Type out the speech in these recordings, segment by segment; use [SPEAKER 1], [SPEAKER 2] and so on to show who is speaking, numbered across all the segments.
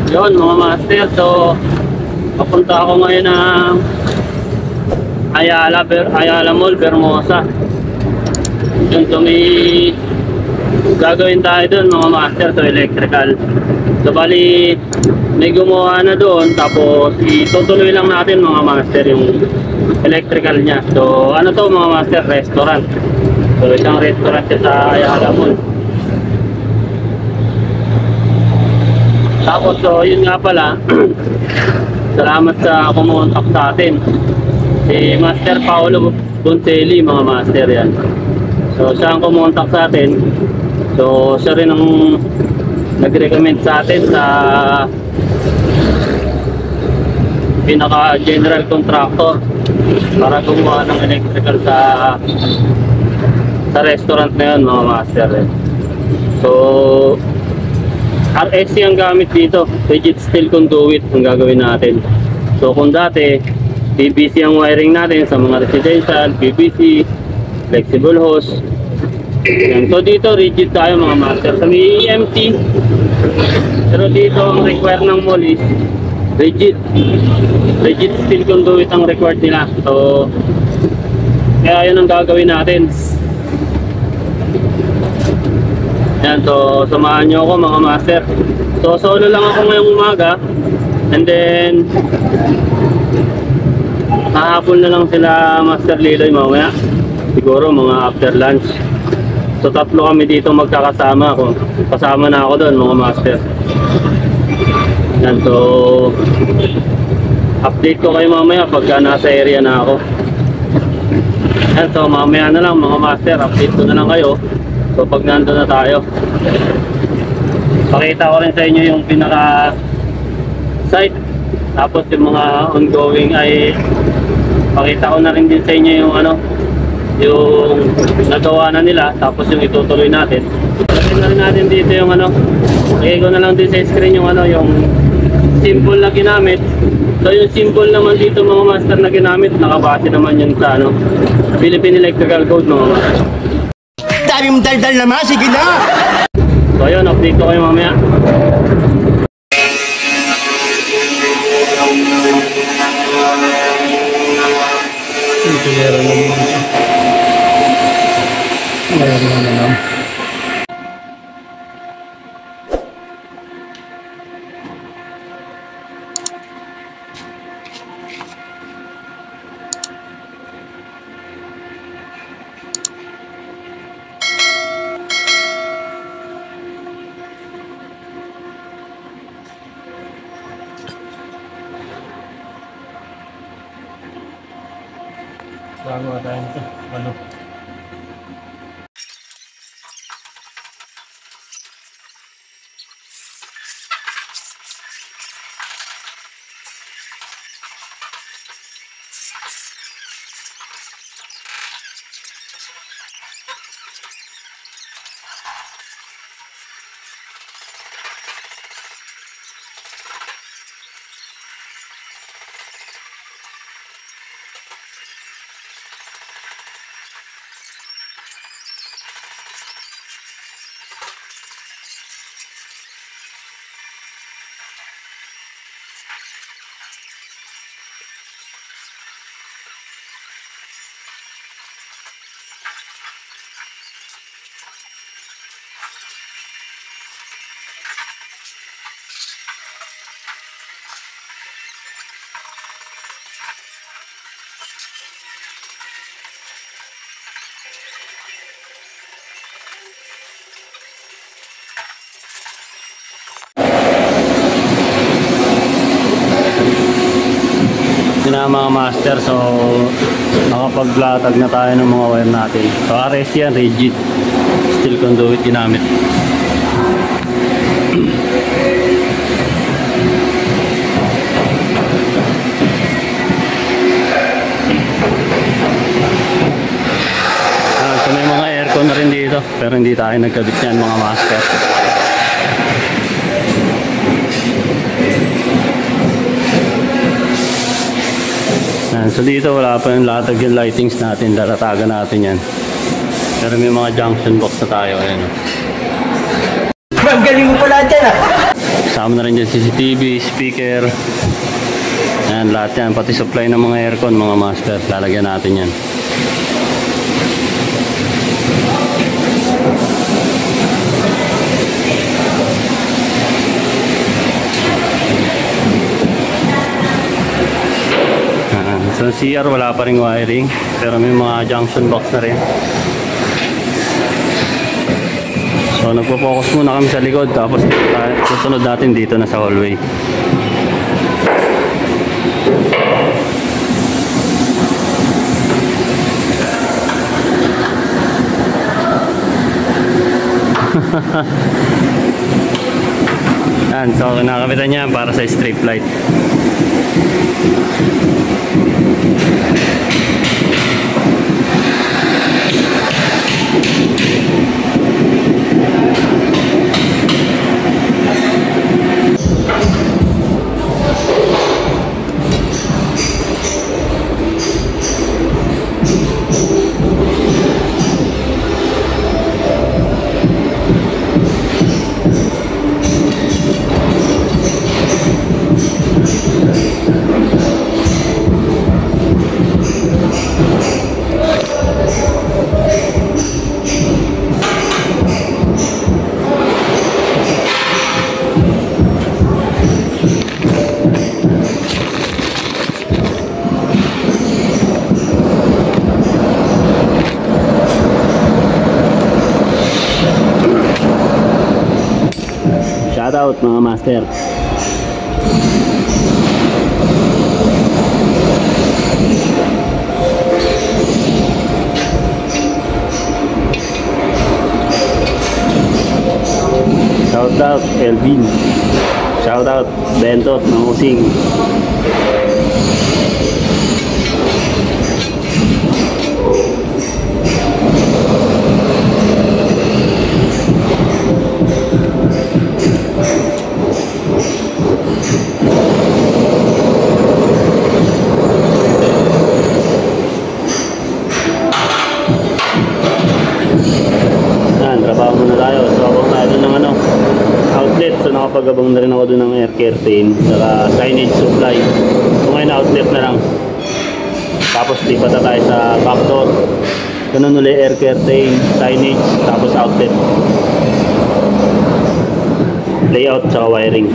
[SPEAKER 1] Yun mga master, so papunta ako ngayon ng Ayala Mall, Vermosa. Yun, so may gagawin tayo doon mga master, so electrical. So bali may gumawa na doon, tapos itutuloy lang natin mga master yung electrical niya. So ano to mga master, restaurant. So isang restaurant siya sa Ayala Mall. Tapos so yun nga pala, salamat sa kumontak sa atin, si Master Paolo Boncelli mga master yan. So siya ang kumontak sa atin. So siya rin ang nag-recommend sa atin sa pinaka general contractor para gumawa ng electrical sa restaurant na yun mga master. So RSC ang gamit dito, rigid steel conduit ang gagawin natin. So kung dati PVC ang wiring natin sa mga residential, PVC, flexible hose. Yan. So dito rigid tayo mga master. Sa may EMT, pero dito ang require ng mall is rigid steel conduit ang required nila. So kaya yun ang gagawin natin. Yan, so samahan nyo ako mga master. So solo lang ako ngayong umaga, and then hahapon na lang sila Master Liloy mamaya, siguro mga after lunch. So tatlo kami dito magkakasama. Kasama na ako doon mga master. Yan, so update ko kayo mamaya pagka nasa area na ako. Yan, so mamaya na lang mga master, update ko na lang kayo. So pag nandun na tayo, pakita ko rin sa inyo yung pinaka site, tapos yung mga ongoing ay pakita ko na rin din sa inyo yung ano, yung nagawa na nila, tapos yung itutuloy natin. Lagyan na rin natin dito yung ano, lagay ko na lang din sa screen yung ano, yung symbol na ginamit. So yung symbol naman dito mga master na ginamit, nakabase naman yun sa ano, Philippine Electrical Code mga master.
[SPEAKER 2] Dami mong daldal naman, sige na!
[SPEAKER 1] So ayun, update ko kayo mamaya.
[SPEAKER 3] Meron naman. Bago tayo nito. Ano?
[SPEAKER 1] Na mga master, so nakapaglatag na tayo ng mga wire natin. So RS yan, rigid steel conduit ginamit. So may mga aircon na rin dito, pero hindi tayo nagkabit yan mga master. So dito wala pa yung latag yung lightings natin, lalatagan natin yan. Pero may mga junction box na tayo. Ayan.
[SPEAKER 2] Ang galing mo pala dyan ah!
[SPEAKER 1] Kasama na rin dyan CCTV, speaker. Yan, lahat yan. Pati supply ng mga aircon, mga master. Lalagyan natin yan. Sa CR wala pa ring wiring, pero may mga junction box na rin. So nagpo-focus muna kami sa likod, tapos susunod natin dito na sa hallway. Yan, so kinakabitan niya para sa strip light. Shout out mga master. Shout out Elvin. Shout out Bentot ng Using. Trabaho muna tayo. So abang tayo doon ng outlet. So nakapagabang na rin ako doon ng air curtain saka signage supply. So ngayon outlet na lang. Tapos lipat na tayo sa back door. Ganun ulit, air curtain, signage, tapos outlet. Layout saka wiring.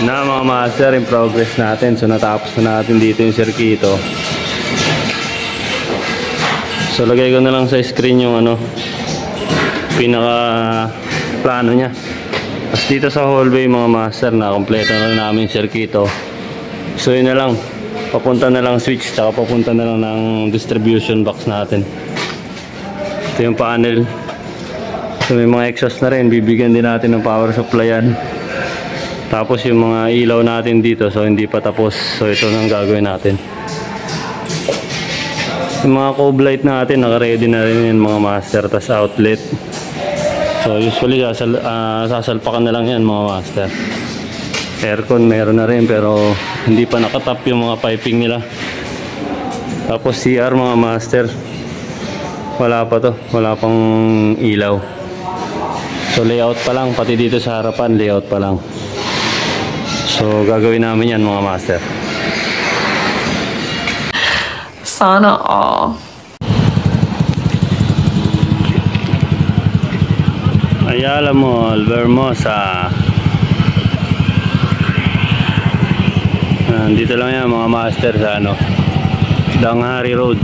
[SPEAKER 1] Na mga master, in progress natin. So natapos na natin dito yung circuito. So lagay ko na lang sa screen yung pinaka plano nya. Tapos dito sa hallway mga master, na kompleto na namin yung circuito. So yun na lang, papunta na lang switch, tsaka papunta na lang ng distribution box natin. Ito yung panel. So may mga exhaust na rin, bibigyan din natin ng power supply yan. Tapos yung mga ilaw natin dito, so hindi pa tapos. So ito nang gagawin natin. Yung mga cove light natin, naka-ready na rin yung mga master, tas outlet. So usually sasalpakan na lang yan mga master. Aircon meron na rin pero hindi pa nakatap yung mga piping nila. Tapos CR mga master, wala pa to, wala pang ilaw. So layout pa lang, pati dito sa harapan layout pa lang. So gagawin namin yan mga master.
[SPEAKER 4] Sana all.
[SPEAKER 1] Ayala Mall, Vermosa. Dito lang yan mga master sa Danghari Road.